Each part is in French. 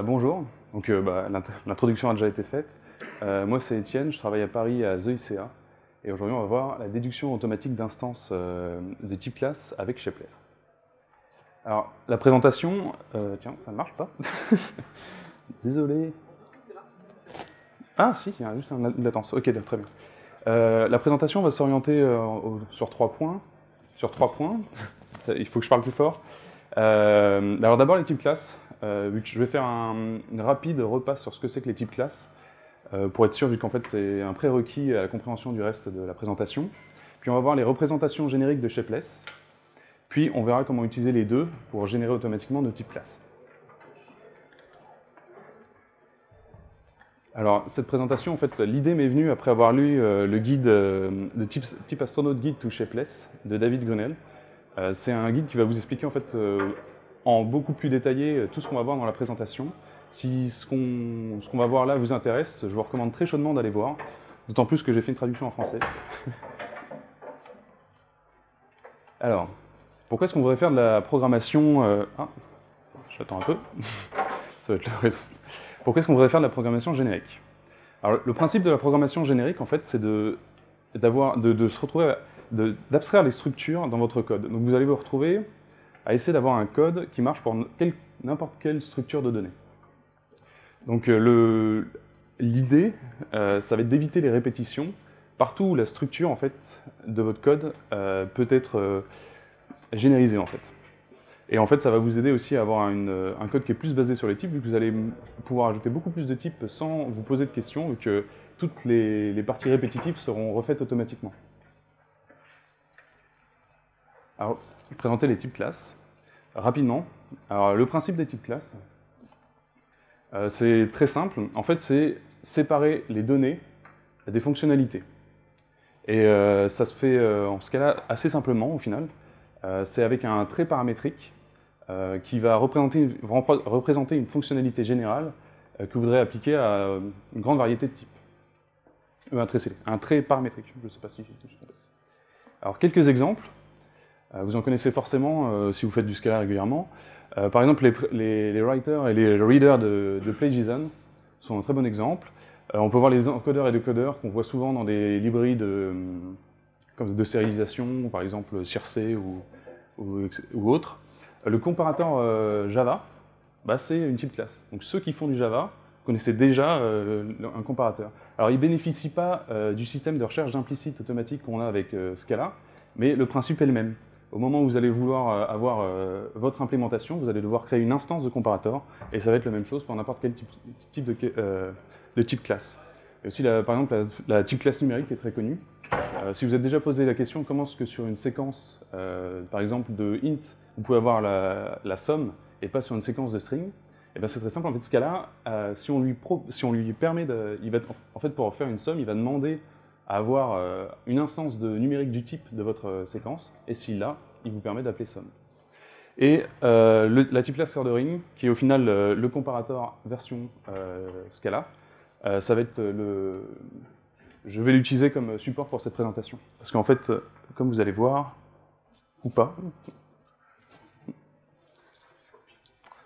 Bonjour, donc l'introduction a déjà été faite. Moi c'est Étienne, je travaille à Paris à The ICA et aujourd'hui on va voir la déduction automatique d'instances de type classe avec Shapeless. Alors la présentation, tiens ça ne marche pas, désolé. Ah si, il y a juste une latence, ok très bien. La présentation va s'orienter sur trois points, il faut que je parle plus fort. Alors d'abord les types classes. Vu que je vais faire une rapide repasse sur ce que c'est que les types classes, pour être sûr, vu qu'en fait c'est un prérequis à la compréhension du reste de la présentation. Puis on va voir les représentations génériques de Shapeless. Puis on verra comment utiliser les deux pour générer automatiquement nos types classes. Alors cette présentation, en fait, l'idée m'est venue après avoir lu le guide de Type Astronaut Guide to Shapeless de David Grinnell. C'est un guide qui va vous expliquer en fait en beaucoup plus détaillé tout ce qu'on va voir dans la présentation. Si ce qu'on va voir là vous intéresse, je vous recommande très chaudement d'aller voir, d'autant plus que j'ai fait une traduction en français. Alors, pourquoi est-ce qu'on voudrait faire de la programmation j'attends un peu. Ça va être le réseau. Pourquoi est-ce qu'on voudrait faire de la programmation générique? Alors, le principe de la programmation générique, en fait, c'est d'abstraire les structures dans votre code. Donc vous allez vous retrouver à essayer d'avoir un code qui marche pour n'importe quelle structure de données. Donc l'idée, ça va être d'éviter les répétitions partout où la structure en fait, de votre code peut être généralisée en fait. Et en fait, ça va vous aider aussi à avoir un code qui est plus basé sur les types, vu que vous allez pouvoir ajouter beaucoup plus de types sans vous poser de questions, vu que toutes les parties répétitives seront refaites automatiquement. Alors, présenter les types classes. Rapidement, alors, le principe des types classes, c'est très simple. En fait, c'est séparer les données des fonctionnalités. Et ça se fait en ce cas-là assez simplement au final. C'est avec un trait paramétrique qui va représenter une fonctionnalité générale que vous voudrez appliquer à une grande variété de types. Un trait paramétrique, je ne sais pas si j'ai... Alors, quelques exemples. Vous en connaissez forcément si vous faites du Scala régulièrement. Par exemple, les writers et les readers de PlayJSON sont un très bon exemple. On peut voir les encodeurs et décodeurs qu'on voit souvent dans des librairies de sérialisation, par exemple Circe ou autre. Le comparateur Java, c'est une type classe. Donc ceux qui font du Java connaissaient déjà un comparateur. Alors il ne bénéficie pas du système de recherche d'implicite automatique qu'on a avec Scala, mais le principe est le même. Au moment où vous allez vouloir avoir votre implémentation, vous allez devoir créer une instance de comparateur, et ça va être la même chose pour n'importe quel type de type classe. Et aussi, par exemple, la type classe numérique est très connue. Si vous êtes déjà posé la question comment est-ce que sur une séquence, par exemple de int, vous pouvez avoir la somme et pas sur une séquence de string, et bien c'est très simple. En fait, ce cas-là, si on lui permet en fait, pour faire une somme, il va demander à avoir une instance de numérique du type de votre séquence, et s'il l'a, il vous permet d'appeler somme. Et la type class ordering, qui est au final le comparateur version Scala, ça va être je vais l'utiliser comme support pour cette présentation. Parce qu'en fait, comme vous allez voir, ou pas,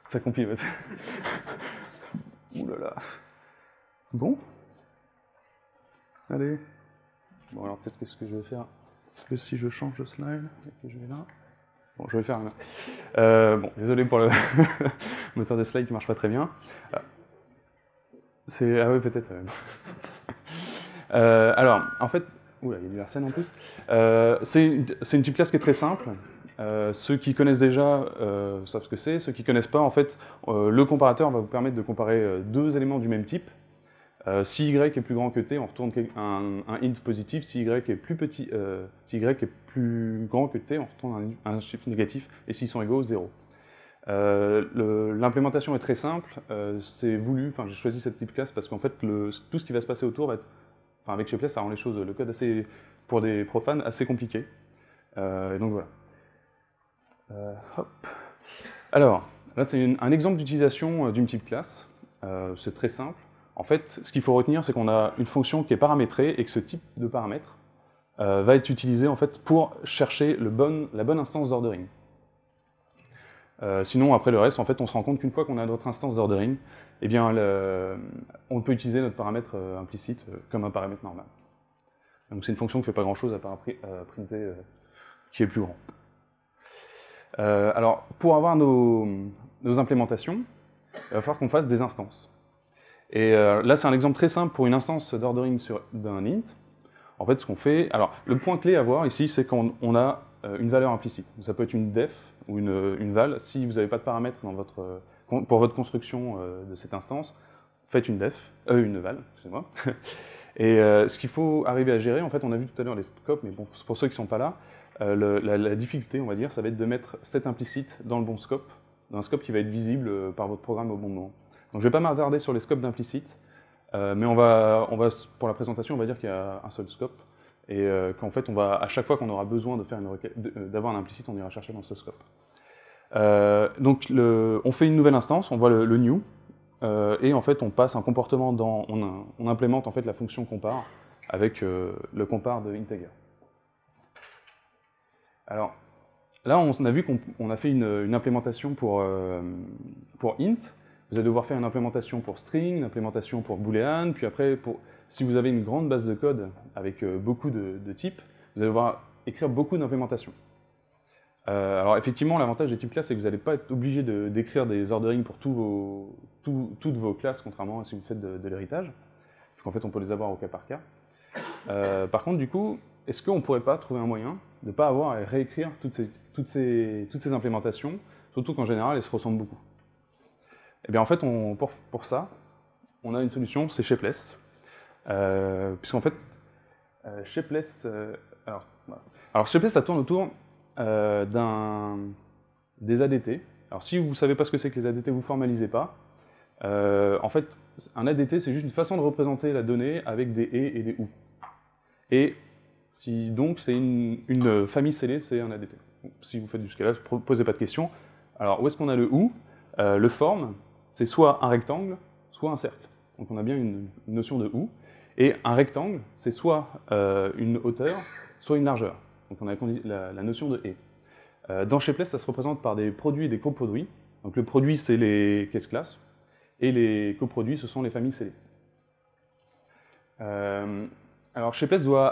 ça compile. Ouh là là. Bon. Allez. Bon, alors peut-être que ce que je vais faire, est-ce que si je change de slide, et que je vais là... Bon, je vais faire là. Bon, désolé pour le moteur de slide qui marche pas très bien. Ah oui, peut-être. Alors, en fait... Oula, il y a du Arsène en plus. C'est une type classe qui est très simple. Ceux qui connaissent déjà savent ce que c'est. Ceux qui ne connaissent pas, en fait, le comparateur va vous permettre de comparer deux éléments du même type. Si y est plus grand que t, on retourne un int positif. Si y est plus petit, si y est plus grand que t, on retourne un chiffre négatif. Et s'ils sont égaux, 0. L'implémentation est très simple. C'est voulu. Enfin, j'ai choisi cette type classe parce qu'en fait, tout ce qui va se passer autour va être, avec Shapeless, ça rend le code pour des profanes assez compliqué. Donc voilà. Hop. Alors, là, c'est un exemple d'utilisation d'une type classe. C'est très simple. En fait, ce qu'il faut retenir, c'est qu'on a une fonction qui est paramétrée et que ce type de paramètre va être utilisé en fait, pour chercher la bonne instance d'ordering. Sinon, après le reste, en fait, on se rend compte qu'une fois qu'on a notre instance d'ordering, eh bien, on peut utiliser notre paramètre implicite comme un paramètre normal. Donc c'est une fonction qui ne fait pas grand-chose à part printer qui est plus grand. Alors, pour avoir nos implémentations, il va falloir qu'on fasse des instances. Et là, c'est un exemple très simple pour une instance d'ordering d'un int. En fait, ce qu'on fait... Alors, le point clé à voir ici, c'est qu'on a une valeur implicite. Donc, ça peut être une def ou une val. Si vous n'avez pas de paramètres pour votre construction de cette instance, faites une val, excusez-moi. Et ce qu'il faut arriver à gérer, en fait, on a vu tout à l'heure les scopes, mais bon, pour ceux qui ne sont pas là, la difficulté, on va dire, ça va être de mettre cet implicite dans le bon scope, dans un scope qui va être visible par votre programme au bon moment. Donc je ne vais pas m'attarder sur les scopes d'implicite, mais pour la présentation, on va dire qu'il y a un seul scope, et qu'en fait, à chaque fois qu'on aura besoin d'avoir un implicite, on ira chercher dans ce scope. Donc on fait une nouvelle instance, on voit le new, et en fait, on passe un comportement on implémente en fait la fonction compare avec le compare de integer. Alors, là, on a vu qu'on a fait une implémentation pour int. Vous allez devoir faire une implémentation pour string, une implémentation pour boolean, puis après, si vous avez une grande base de code avec beaucoup de types, vous allez devoir écrire beaucoup d'implémentations. Alors effectivement, l'avantage des types classes, c'est que vous n'allez pas être obligé d'écrire des orderings pour toutes vos classes, contrairement à si vous faites de l'héritage. En fait, on peut les avoir au cas par cas. Par contre, du coup, est-ce qu'on ne pourrait pas trouver un moyen de ne pas avoir à réécrire toutes ces implémentations, surtout qu'en général, elles se ressemblent beaucoup? Et bien en fait, pour ça, on a une solution, c'est Shapeless. Puisqu'en fait, Shapeless... Alors Shapeless, ça tourne autour des ADT. Alors si vous ne savez pas ce que c'est que les ADT, vous ne formalisez pas. En fait, un ADT, c'est juste une façon de représenter la donnée avec des et des ou. Et donc c'est une famille scellée, c'est un ADT. Si vous faites du scalage, ne posez pas de questions. Alors où est-ce qu'on a le ou? Le form, c'est soit un rectangle, soit un cercle. Donc on a bien une notion de ou. Et un rectangle, c'est soit une hauteur, soit une largeur. Donc on a la notion de et. Dans Shapeless, ça se représente par des produits et des coproduits. Donc le produit, c'est les cases classes, et les coproduits, ce sont les familles scellées. Alors Shapeless doit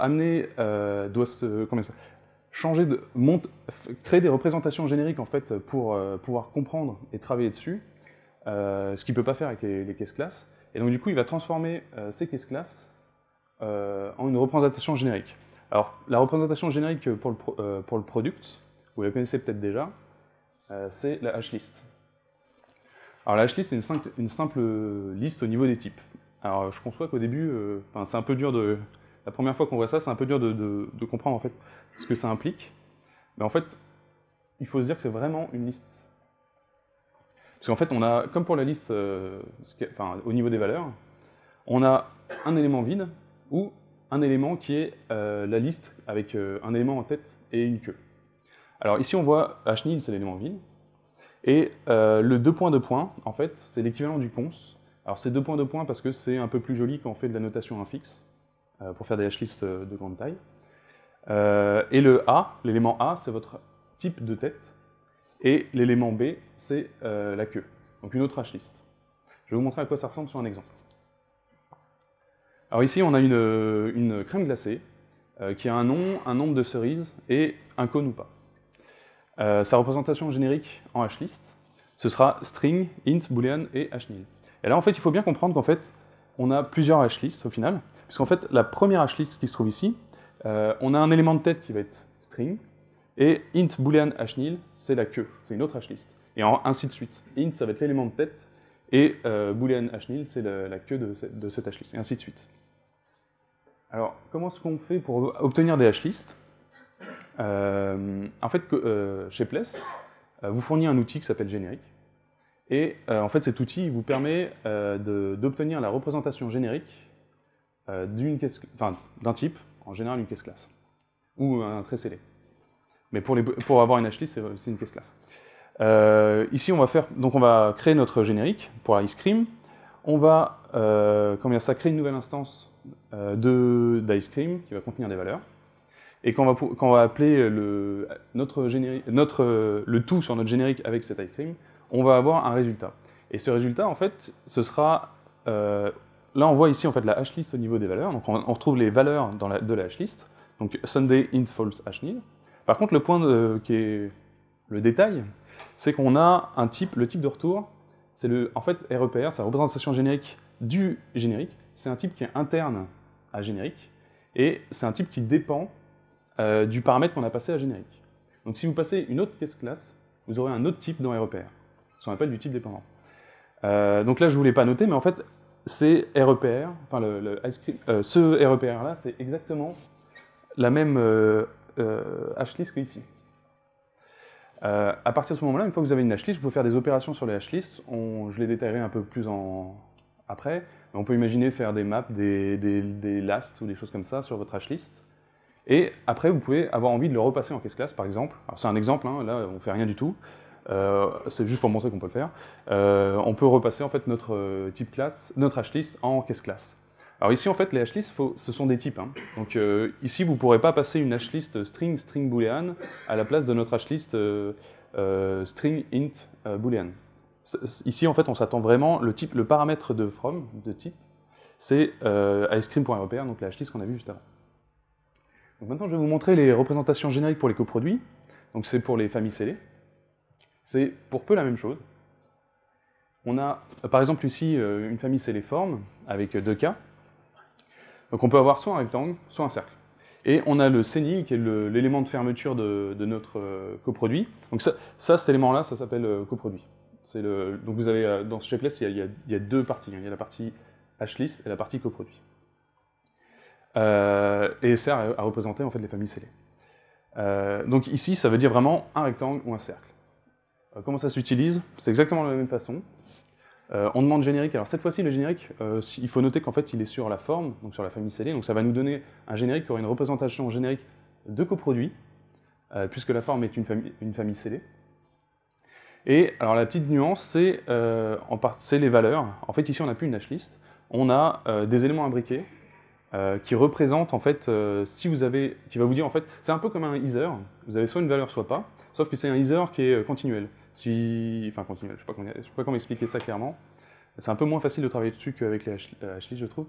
créer des représentations génériques en fait, pour pouvoir comprendre et travailler dessus, ce qu'il ne peut pas faire avec les cases classes. Et donc du coup, il va transformer ces cases classes en une représentation générique. Alors, la représentation générique pour le product, vous la connaissez peut-être déjà, c'est la hashlist. Alors la hashlist, c'est une simple liste au niveau des types. Alors je conçois qu'au début, c'est un peu dur la première fois qu'on voit ça, c'est un peu dur de comprendre en fait ce que ça implique. Mais en fait, il faut se dire que c'est vraiment une liste. Parce qu'en fait, on a, comme pour la liste, au niveau des valeurs, on a un élément vide ou un élément qui est la liste avec un élément en tête et une queue. Alors ici, on voit hnil, c'est l'élément vide. Et le 2 points, en fait, c'est l'équivalent du cons. Alors c'est 2 points parce que c'est un peu plus joli quand on fait de la notation infixe, pour faire des hashlists de grande taille. Et le A, l'élément A, c'est votre type de tête. Et l'élément B, c'est la queue. Donc une autre hashlist. Je vais vous montrer à quoi ça ressemble sur un exemple. Alors ici, on a une crème glacée qui a un nom, un nombre de cerises et un cône ou pas. Sa représentation générique en hashlist, ce sera string, int, boolean et hnil. Et là, en fait, il faut bien comprendre qu'en fait, on a plusieurs hashlists au final, puisqu'en fait, la première hashlist qui se trouve ici, on a un élément de tête qui va être string, et int, boolean, hnil, c'est la queue, c'est une autre hashlist. Et ainsi de suite. Int, ça va être l'élément de tête, et boolean, hnil, c'est la queue de cette hashlist, et ainsi de suite. Alors, comment est-ce qu'on fait pour obtenir des hashlists? En fait, Shapeless vous fournit un outil qui s'appelle générique. Et en fait, cet outil vous permet d'obtenir la représentation générique d'un type, en général une case class, ou un trait scellé. Mais pour avoir une hashlist, c'est une case class. Ici, on va créer notre générique pour l'icecream. On va, ça crée une nouvelle instance d'icecream qui va contenir des valeurs. Et quand on va appeler le tout sur notre générique avec cet ice cream, on va avoir un résultat. Et ce résultat, en fait, ce sera... là, on voit ici en fait, la hashlist au niveau des valeurs. Donc, on retrouve les valeurs de la hashlist. Donc, Sunday, int, false, hashnil. Par contre, le point qui est le détail, c'est qu'on a un type, le type de retour, c'est en fait REPR, c'est la représentation générique du générique. C'est un type qui est interne à générique. Et c'est un type qui dépend du paramètre qu'on a passé à générique. Donc si vous passez une autre caisse classe, vous aurez un autre type dans REPR. Ça s'appelle du type dépendant. Donc là, je ne vous l'ai pas noté, mais en fait, c'est REPR, enfin ce REPR-là, c'est exactement la même hashlist qu'ici. À partir de ce moment-là, une fois que vous avez une hashlist, vous pouvez faire des opérations sur les hashlists. Je les détaillerai un peu plus après. Mais on peut imaginer faire des maps, des lasts ou des choses comme ça sur votre hashlist. Et après, vous pouvez avoir envie de le repasser en caisse classe, par exemple. Alors c'est un exemple, hein, là, on ne fait rien du tout. C'est juste pour montrer qu'on peut le faire. On peut repasser en fait notre type classe, notre hashlist en caisse classe. Alors ici, en fait, les hashlists, ce sont des types. Hein. Donc ici, vous ne pourrez pas passer une hashlist string, string boolean à la place de notre hashlist string, int, boolean. Ici, en fait, on s'attend vraiment, le paramètre de from, de type, c'est icecream.repr, donc la hashlist qu'on a vue juste avant. Donc maintenant, je vais vous montrer les représentations génériques pour les coproduits. Donc c'est pour les familles scellées. C'est pour peu la même chose. On a, par exemple, ici, une famille scellée forme, avec 2 cas. Donc on peut avoir soit un rectangle, soit un cercle. Et on a le CNI, qui est l'élément de fermeture de notre coproduit. Donc cet élément-là, ça s'appelle coproduit. Donc vous avez, dans ce shapeless, il y a 2 parties. Hein. Il y a la partie hashlist et la partie coproduit. Et sert à représenter en fait, les familles scellées. Donc ici, ça veut dire vraiment un rectangle ou un cercle. Comment ça s'utilise? C'est exactement de la même façon. On demande générique. Alors cette fois-ci, le générique, il faut noter qu'en fait, il est sur la forme, donc sur la famille scellée. Donc ça va nous donner un générique qui aura une représentation générique de coproduit, puisque la forme est une famille scellée. Et alors la petite nuance, c'est les valeurs. En fait, ici, on n'a plus une hashlist. On a des éléments imbriqués qui représentent, en fait, qui va vous dire, en fait, c'est un peu comme un either. Vous avez soit une valeur, soit pas. Sauf que c'est un either qui est continuel. Enfin, continuel, je ne sais pas comment expliquer ça clairement. C'est un peu moins facile de travailler dessus qu'avec les hashlists, je trouve.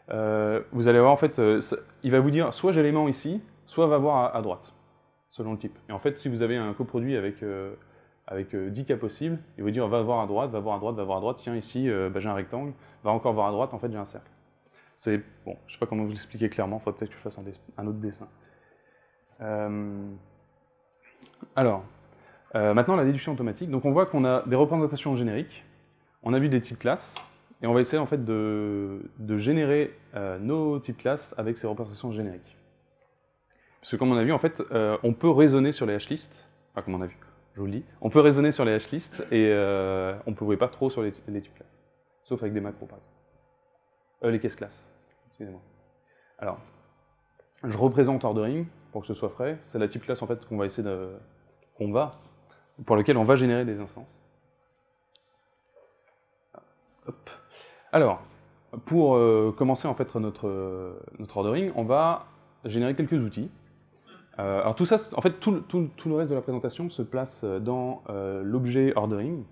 Vous allez voir, en fait, il va vous dire soit j'ai l'élément ici, soit va voir à droite, selon le type. Et en fait, si vous avez un coproduit avec 10 cas possibles, il va vous dire va voir à droite, va voir à droite, va voir à droite, tiens, ici, j'ai un rectangle, va encore voir à droite, en fait, j'ai un cercle. C'est, bon, je ne sais pas comment vous l'expliquer clairement, il faudrait peut-être que je fasse un autre dessin. Alors, maintenant la déduction automatique. Donc on voit qu'on a des représentations génériques, on a vu des types classes, et on va essayer en fait de générer nos types classes avec ces représentations génériques. Parce que comme on a vu, en fait, on peut raisonner sur les hashlists, enfin comme on a vu, je vous le dis, on peut raisonner sur les hashlists et on ne peut pas trop sur les types classes, sauf avec des macros par exemple. Les caisses classes, excusez-moi. Alors, je représente ordering pour que ce soit frais. C'est la type classe en fait pour lequel on va générer des instances. Hop. Alors, pour commencer en fait notre ordering, on va générer quelques outils. Alors tout ça, en fait, tout le reste de la présentation se place dans l'objet ordering.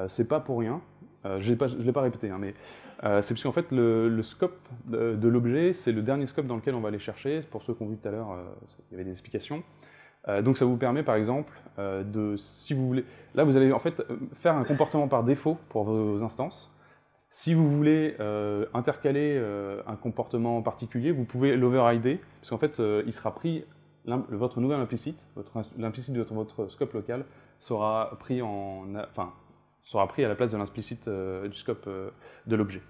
C'est pas pour rien. Je ne l'ai pas répété, hein, mais c'est parce qu'en fait, le scope de l'objet, c'est le dernier scope dans lequel on va aller chercher. Pour ceux qui ont vu tout à l'heure, il y avait des explications. Donc ça vous permet, par exemple, si vous voulez... Là, vous allez en fait faire un comportement par défaut pour vos instances. Si vous voulez intercaler un comportement particulier, vous pouvez l'overrider, parce qu'en fait, il sera pris, votre nouvel implicite, l'implicite de votre scope local, sera pris à la place de l'implicite du scope de l'objet.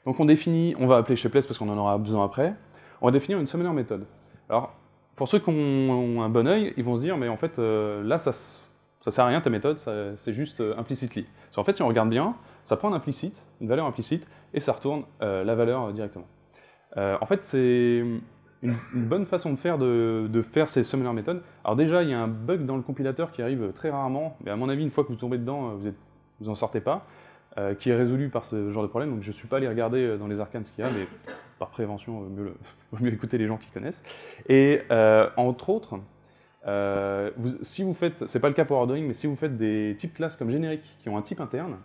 Donc on va appeler shapeless parce qu'on en aura besoin après. On va définir une summoner méthode. Alors, pour ceux qui ont un bon œil, ils vont se dire, mais en fait, là, ça sert à rien ta méthode, c'est juste implicitly. Parce qu'en fait, si on regarde bien, ça prend une valeur implicite, et ça retourne la valeur directement. En fait, c'est une bonne façon de faire ces summoner méthodes. Alors déjà, il y a un bug dans le compilateur qui arrive très rarement, mais à mon avis, une fois que vous tombez dedans, vous n'en sortez pas. qui est résolu par ce genre de problème. Donc je ne suis pas allé regarder dans les arcanes ce qu'il y a, mais par prévention, vaut mieux écouter les gens qui connaissent. Et entre autres, si vous faites, c'est pas le cas pour ordering, mais si vous faites des types classes comme génériques qui ont un type interne,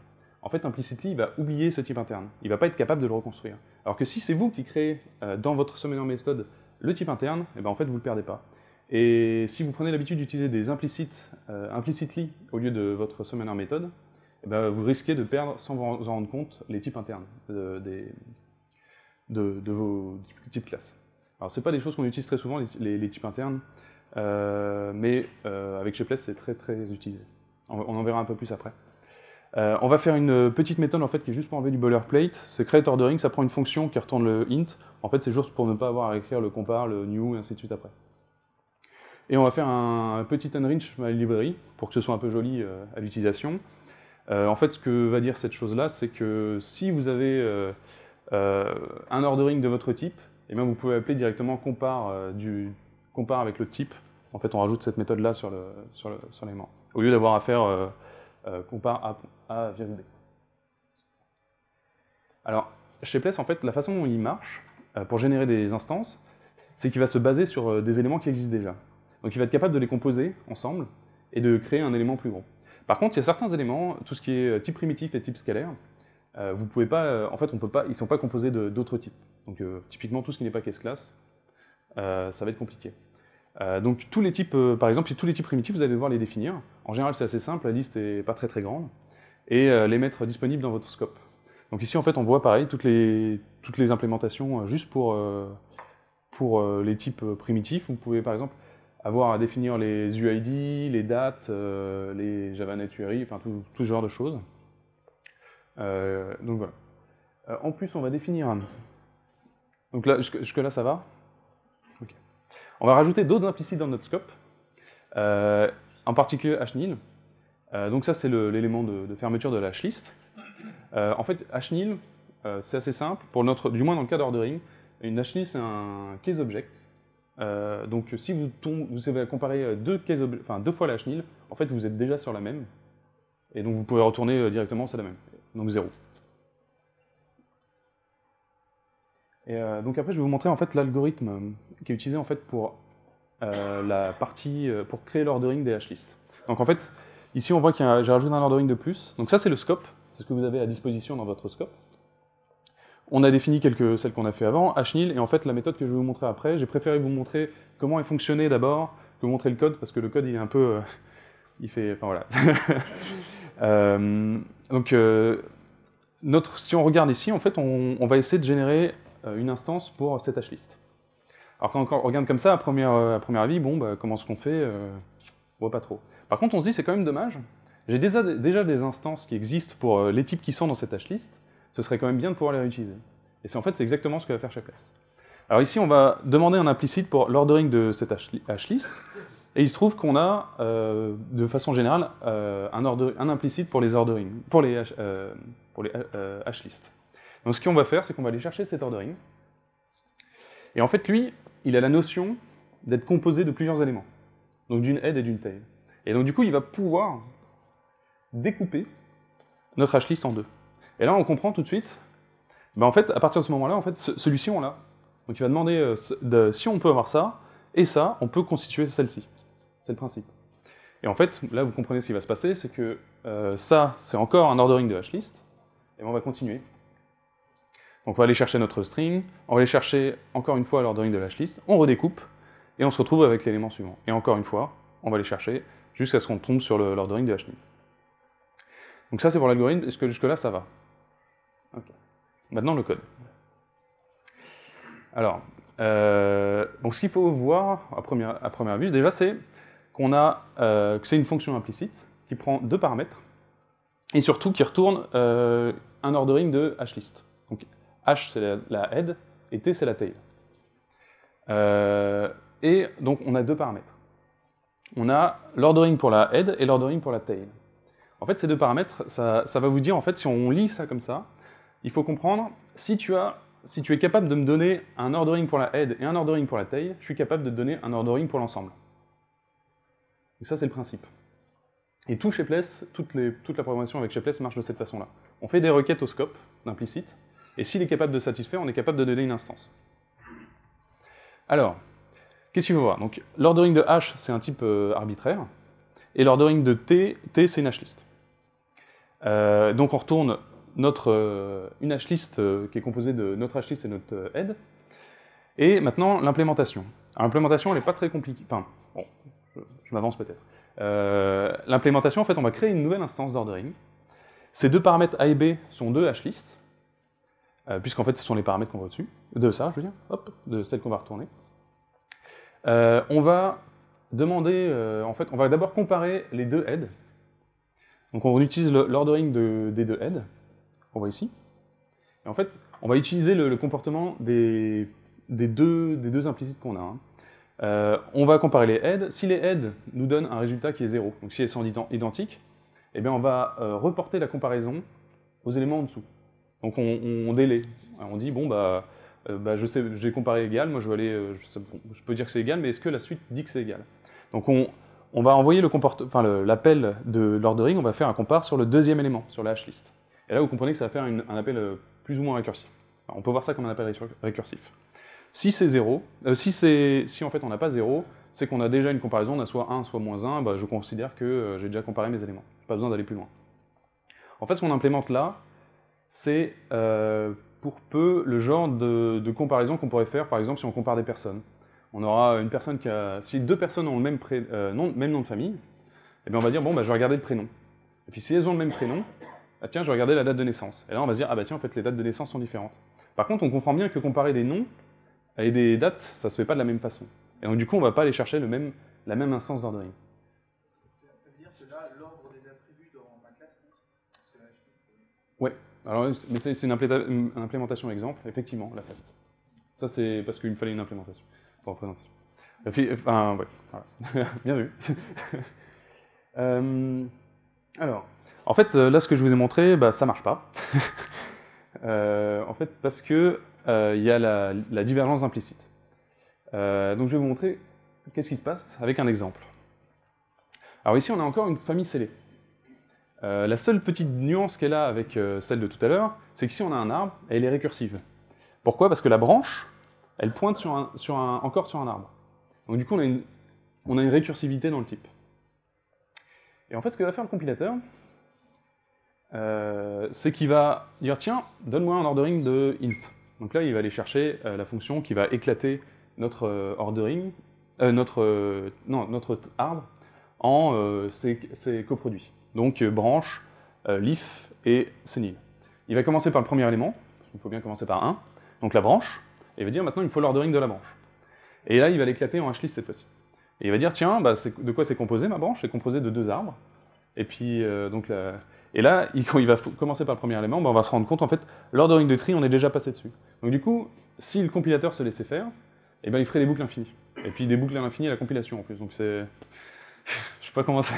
en fait, implicitly, il va oublier ce type interne. Il ne va pas être capable de le reconstruire. Alors que si c'est vous qui créez dans votre summoner méthode le type interne, eh ben, en fait, vous ne le perdez pas. Et si vous prenez l'habitude d'utiliser des implicitly au lieu de votre summoner méthode, eh ben, vous risquez de perdre, sans vous en rendre compte, les types internes de vos types classes. Alors, ce n'est pas des choses qu'on utilise très souvent, les types internes, mais avec Shapeless, c'est très très utilisé. On en verra un peu plus après. On va faire une petite méthode en fait, qui est juste pour enlever du boilerplate. C'est create ordering, ça prend une fonction qui retourne le int. En fait, c'est juste pour ne pas avoir à écrire le compare, le new, et ainsi de suite après. Et on va faire un petit enrich my library, pour que ce soit un peu joli à l'utilisation. En fait, ce que va dire cette chose-là, c'est que si vous avez un ordering de votre type, eh bien, vous pouvez appeler directement compare, compare avec le type. En fait, on rajoute cette méthode-là sur l'élément. Au lieu d'avoir à faire compare A virgule B. Alors, Shapeless, en fait, la façon dont il marche, pour générer des instances, c'est qu'il va se baser sur des éléments qui existent déjà. Donc il va être capable de les composer ensemble et de créer un élément plus gros. Par contre, il y a certains éléments, tout ce qui est type primitif et type scalaire, vous pouvez pas, en fait, on peut pas, ils ne sont pas composés d'autres types. Donc typiquement, tout ce qui n'est pas case class, ça va être compliqué. Donc tous les types, par exemple, tous les types primitifs, vous allez devoir les définir. En général, c'est assez simple, la liste n'est pas très très grande, et les mettre disponibles dans votre scope. Donc ici, en fait, on voit pareil, toutes les implémentations juste pour les types primitifs. Vous pouvez, par exemple, avoir à définir les UID, les dates, les JavaNetURI, enfin tout ce genre de choses. Donc voilà. En plus, on va définir... Donc là, jusque-là, ça va? Okay. On va rajouter d'autres implicites dans notre scope, en particulier hashnil. Donc ça, c'est l'élément de fermeture de la hashlist. En fait, hashnil, c'est assez simple, du moins dans le cas d'ordering. Une hashnil, c'est un case object. Donc si vous avez comparé deux fois la hashnil, en fait, vous êtes déjà sur la même. Et donc vous pouvez retourner directement, c'est la même. Donc 0. Et donc après, je vais vous montrer en fait l'algorithme qui est utilisé en fait pour pour créer l'ordering des hashlists. Donc en fait, ici on voit que j'ai rajouté un ordering de plus. Donc ça c'est le scope, c'est ce que vous avez à disposition dans votre scope. On a défini celles qu'on a fait avant, hashnil, et en fait la méthode que je vais vous montrer après, j'ai préféré vous montrer comment elle fonctionnait d'abord, que vous montrer le code, parce que le code il est un peu... enfin voilà. Si on regarde ici, en fait, on va essayer de générer une instance pour cette hashlist. Alors quand on regarde comme ça, à premier avis, bon, bah, comment est-ce qu'on fait on voit pas trop. Par contre, on se dit, c'est quand même dommage. J'ai déjà des instances qui existent pour les types qui sont dans cette hashlist, ce serait quand même bien de pouvoir les réutiliser. Et en fait, c'est exactement ce que va faire Shapeless. Alors ici, on va demander un implicite pour l'ordering de cette hashlist, et il se trouve qu'on a, de façon générale, un implicite pour les ordering, pour les hashlists. Donc ce qu'on va faire, c'est qu'on va aller chercher cet ordering, et en fait, lui, il a la notion d'être composé de plusieurs éléments, donc d'une head et d'une tail. Et donc du coup, il va pouvoir découper notre hashlist en deux. Et là, on comprend tout de suite, ben en fait, à partir de ce moment-là, en fait, celui-ci, on l'a. Donc il va demander si on peut avoir ça, et ça, on peut constituer celle-ci. C'est le principe. Et en fait, là, vous comprenez ce qui va se passer, c'est que ça, c'est encore un ordering de hashlist, et on va continuer. Donc on va aller chercher notre string, on va aller chercher encore une fois l'ordering de la hashlist, on redécoupe, et on se retrouve avec l'élément suivant. Et encore une fois, on va aller chercher jusqu'à ce qu'on tombe sur l'ordering de hashnil. Donc ça c'est pour l'algorithme, est-ce que jusque-là ça va? Okay. Maintenant le code. Alors, donc ce qu'il faut voir à première vue, déjà c'est que c'est une fonction implicite qui prend deux paramètres, et surtout qui retourne un ordering de hashlist. Donc H c'est la head, et T c'est la tail. Et donc on a deux paramètres. On a l'ordering pour la head et l'ordering pour la tail. En fait, ces deux paramètres, ça va vous dire, en fait, si on lit ça comme ça, il faut comprendre, si tu es capable de me donner un ordering pour la head et un ordering pour la tail, je suis capable de te donner un ordering pour l'ensemble. Donc ça, c'est le principe. Et tout Shapeless, toute la programmation avec Shapeless marche de cette façon-là. on fait des requêtes au scope d'implicite, et s'il est capable de satisfaire, on est capable de donner une instance. Alors, qu'est-ce qu'il faut voir? Donc, l'ordering de H, c'est un type arbitraire, et l'ordering de T, c'est une H-list. Donc on retourne une H-list qui est composée de notre H-list et notre head, et maintenant l'implémentation. Alors l'implémentation, elle n'est pas très compliquée, enfin, bon, je m'avance peut-être. L'implémentation, en fait, on va créer une nouvelle instance d'ordering. Ces deux paramètres A et B sont deux H-list, puisqu'en fait, ce sont les paramètres qu'on voit au-dessus, de ça, je veux dire, hop, de celle qu'on va retourner. On va demander, en fait, on va d'abord comparer les deux heads. Donc on utilise l'ordering des deux heads, qu'on voit ici. Et en fait, on va utiliser le comportement des deux implicites qu'on a. Hein. On va comparer les heads. Si les heads nous donnent un résultat qui est 0, donc si elles sont identiques, eh bien on va reporter la comparaison aux éléments en dessous. Donc on délaie. On dit, bon, je sais, j'ai comparé égal, moi je vais aller, je peux dire que c'est égal, mais est-ce que la suite dit que c'est égal? Donc on va envoyer l'appel de l'ordering, on va faire un compare sur le deuxième élément, sur la H-list. Et là, vous comprenez que ça va faire un appel plus ou moins récursif. Alors, on peut voir ça comme un appel récursif. Si c'est 0, si en fait on n'a pas 0, c'est qu'on a déjà une comparaison, on a soit 1, soit moins 1, je considère que j'ai déjà comparé mes éléments. Pas besoin d'aller plus loin. En fait, ce qu'on implémente là, c'est pour peu le genre de comparaison qu'on pourrait faire, par exemple, si on compare des personnes. On aura une personne qui a... Si deux personnes ont le même nom de famille, eh bien on va dire, bon, je vais regarder le prénom. Et puis si elles ont le même prénom, tiens, je vais regarder la date de naissance. Et là, on va se dire, ah bah tiens, en fait, les dates de naissance sont différentes. Par contre, on comprend bien que comparer des noms et des dates, ça se fait pas de la même façon. Et donc, du coup, on va pas aller chercher la même instance d'ordering. Ça veut dire que là, l'ordre des attributs dans ma classe compte? Ouais. Alors, mais c'est une implémentation exemple, effectivement, là, ça c'est parce qu'il me fallait une implémentation. Enfin, ouais, voilà. Bien vu. Alors, en fait, là, ce que je vous ai montré, ça marche pas. En fait, parce que il y a la divergence implicite. Donc, je vais vous montrer qu'est-ce qui se passe avec un exemple. Alors ici, on a encore une famille scellée. La seule petite nuance qu'elle a avec celle de tout à l'heure, c'est que si on a un arbre, elle est récursive. Pourquoi? Parce que la branche, elle pointe encore sur un arbre. Donc du coup, on a une récursivité dans le type. Et en fait, ce que va faire le compilateur, c'est qu'il va dire, tiens, donne-moi un ordering de int. Donc là, il va aller chercher la fonction qui va éclater notre ordering, notre arbre en ses coproduits. Donc branche, leaf et senil. Il va commencer par le premier élément, il faut bien commencer par 1, donc la branche, et il va dire maintenant il faut l'ordering de la branche. Et là il va l'éclater en H-list cette fois-ci. Et il va dire tiens, de quoi c'est composé ma branche? C'est composé de deux arbres. Et puis et là, quand il va commencer par le premier élément, on va se rendre compte en fait, l'ordering de tri, on est déjà passé dessus. Donc du coup, si le compilateur se laissait faire, eh ben, il ferait des boucles infinies. Et puis des boucles à l'infini à la compilation en plus. Donc c'est... Je sais pas comment ce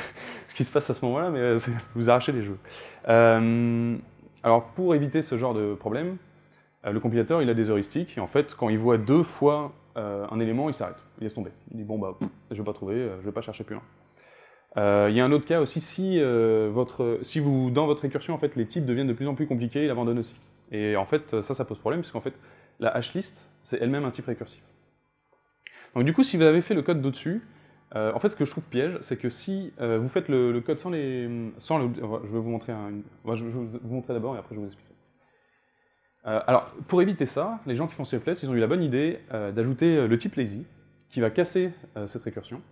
qui se passe à ce moment-là, mais vous arrachez les jeux. Alors pour éviter ce genre de problème, le compilateur il a des heuristiques, et en fait quand il voit deux fois un élément, il s'arrête, il laisse tomber. Il dit bon je vais pas trouver, je vais pas chercher plus loin. Il y a un autre cas aussi, si dans votre récursion en fait les types deviennent de plus en plus compliqués, il abandonne aussi. Et en fait ça pose problème, puisqu'en fait la H-list c'est elle-même un type récursif. Donc du coup si vous avez fait le code d'au-dessus, en fait, ce que je trouve piège, c'est que si vous faites le code sans je vais vous montrer je vais vous montrer d'abord et après je vous expliquerai. Alors, pour éviter ça, les gens qui font C++, ils ont eu la bonne idée d'ajouter le type lazy, qui va casser cette récursion.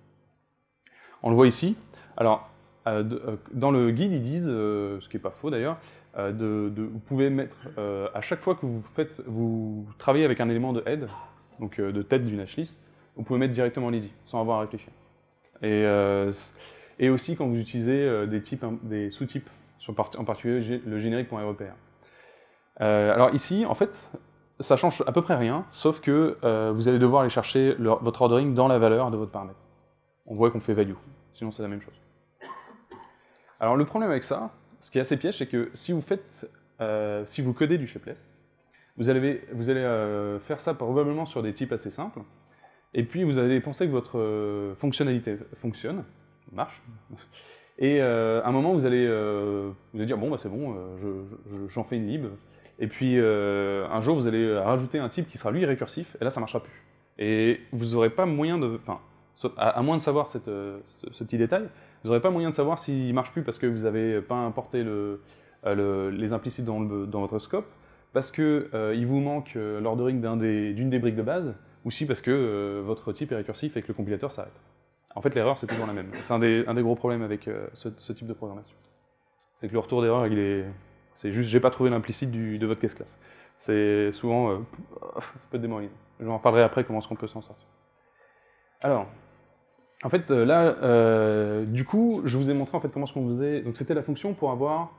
On le voit ici. Alors, dans le guide, ils disent, ce qui n'est pas faux d'ailleurs, vous pouvez mettre, à chaque fois que vous travaillez avec un élément de head, donc de tête d'une H-list, vous pouvez mettre directement lazy, sans avoir à réfléchir. Et aussi quand vous utilisez des sous-types, en particulier le générique.repr. Alors ici, en fait, ça change à peu près rien, sauf que vous allez devoir aller chercher votre ordering dans la valeur de votre paramètre. On voit qu'on fait value, sinon c'est la même chose. Alors le problème avec ça, ce qui est assez piège, c'est que si vous codez du shapeless, vous allez faire ça probablement sur des types assez simples, et puis vous allez penser que votre fonctionnalité marche, Et à un moment, vous allez dire, bon, bah, c'est bon, j'en fais une lib. Et puis, un jour, vous allez rajouter un type qui sera, lui, récursif, et là, ça ne marchera plus. Et vous n'aurez pas moyen de... Enfin, à moins de savoir ce petit détail, vous n'aurez pas moyen de savoir s'il ne marche plus parce que vous n'avez pas importé les implicites dans votre scope, parce qu'il vous manque l'ordering d'une des briques de base, ou si parce que votre type est récursif et que le compilateur s'arrête. En fait, l'erreur, c'est toujours la même. C'est un des gros problèmes avec ce type de programmation. C'est que le retour d'erreur, c'est juste, j'ai pas trouvé l'implicite de votre case class. C'est souvent, ça peut être démoralisant. J'en reparlerai après comment est-ce qu'on peut s'en sortir. Alors, en fait, là, du coup, je vous ai montré en fait comment est-ce qu'on faisait. Donc, c'était la fonction pour avoir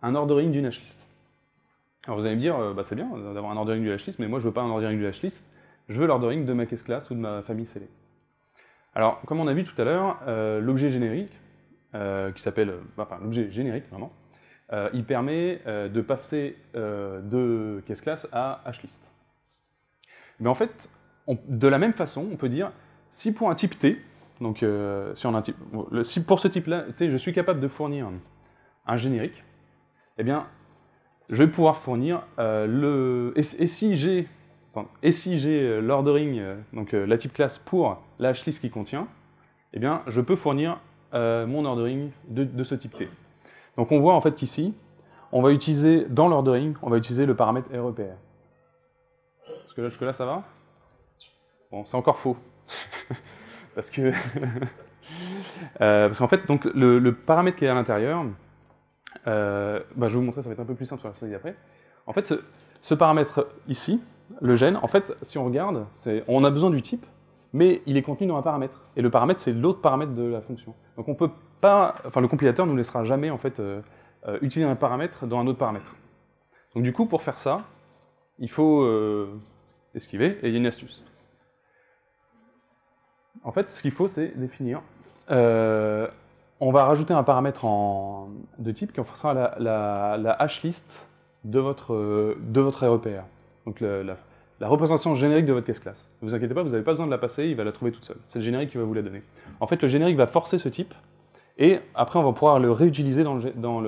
un ordering d'une hashlist. Alors, vous allez me dire, bah, c'est bien d'avoir un ordering d'une hashlist, mais moi, je veux pas un ordering d'une hashlist. Je veux l'ordering de ma case class ou de ma famille scellée. Alors, comme on a vu tout à l'heure, l'objet générique, qui s'appelle, enfin, l'objet générique, vraiment, il permet de passer de case class à hashlist. Mais en fait, de la même façon, on peut dire, si pour un type T, donc si on a un type, si pour ce type-là, T, je suis capable de fournir un générique, eh bien, je vais pouvoir fournir et si j'ai l'ordering, donc la type classe pour la hashlist qui contient, eh bien, je peux fournir mon ordering de ce type T. Donc on voit en fait qu'ici, on va utiliser, dans l'ordering, on va utiliser le paramètre REPR. Jusque-là, ça va? Bon, c'est encore faux. Parce qu'en fait, donc, le paramètre qui est à l'intérieur, bah, je vais vous montrer, ça va être un peu plus simple sur la slide après. En fait, ce paramètre ici, le gen, en fait, si on regarde, on a besoin du type, mais il est contenu dans un paramètre. Et le paramètre, c'est l'autre paramètre de la fonction. Donc on peut pas, enfin le compilateur ne nous laissera jamais en fait utiliser un paramètre dans un autre paramètre. Donc du coup, pour faire ça, il faut esquiver, et il y a une astuce. En fait, ce qu'il faut, c'est définir. On va rajouter un paramètre de type qui fera la hashlist de votre REPR. Donc la représentation générique de votre case class. Ne vous inquiétez pas, vous n'avez pas besoin de la passer, il va la trouver toute seule. C'est le générique qui va vous la donner. En fait, le générique va forcer ce type, et après, on va pouvoir le réutiliser dans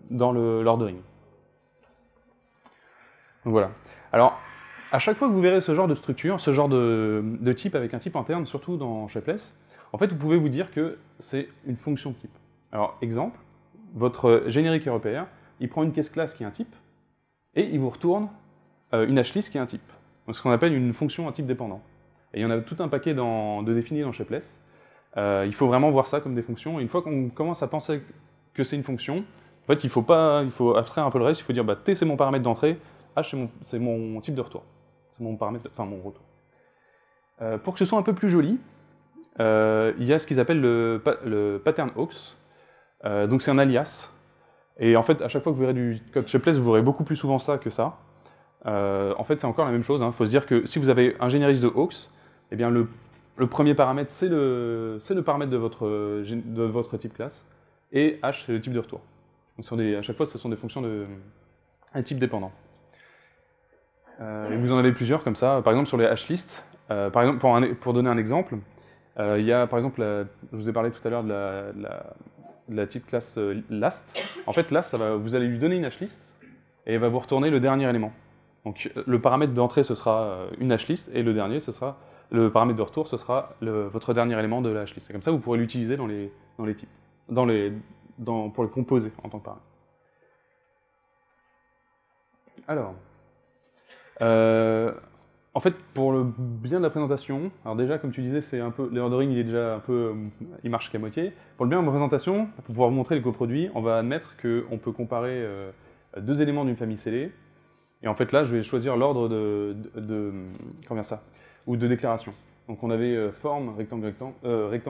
l'ordering. Donc voilà. Alors, à chaque fois que vous verrez ce genre de structure, ce genre de type avec un type interne, surtout dans Shapeless, en fait, vous pouvez vous dire que c'est une fonction type. Alors, exemple, votre générique REPR, il prend une case class qui est un type, et il vous retourne une hashlist qui est un type. Donc, ce qu'on appelle une fonction à type dépendant. Et il y en a tout un paquet de définis dans Shapeless. Il faut vraiment voir ça comme des fonctions. Et une fois qu'on commence à penser que c'est une fonction, en fait, il faut abstraire un peu le reste. Il faut dire, bah, T, c'est mon paramètre d'entrée, H, c'est mon type de retour. C'est mon paramètre, enfin mon retour. Pour que ce soit un peu plus joli, il y a ce qu'ils appellent le pattern aux. Donc c'est un alias. Et en fait, à chaque fois que vous verrez du code Shapeless, vous verrez beaucoup plus souvent ça que ça. En fait, c'est encore la même chose. Il faut se dire que si vous avez un générique de aux, eh bien le premier paramètre, c'est le paramètre de votre type classe. Et H, c'est le type de retour. Donc à chaque fois, ce sont des fonctions un type dépendant. Et vous en avez plusieurs comme ça. Par exemple, sur les hashlists, par exemple, pour donner un exemple, il y a par exemple, je vous ai parlé tout à l'heure de la type classe last. En fait, last, vous allez lui donner une hashlist et elle va vous retourner le dernier élément. Donc le paramètre d'entrée, ce sera une hashlist, et le dernier, ce sera le paramètre de retour, ce sera votre dernier élément de la hashlist. Et comme ça, vous pourrez l'utiliser dans les types, pour le composer en tant que paramètre. Alors, en fait, pour le bien de la présentation, alors déjà, comme tu disais, c'est un peu l'ordering, il est déjà un peu, il marche qu'à moitié. Pour le bien de la présentation, pour pouvoir vous montrer les coproduits, on va admettre qu'on peut comparer deux éléments d'une famille scellée. Et en fait, là, je vais choisir l'ordre ou de déclaration. Donc, on avait forme, rectangle,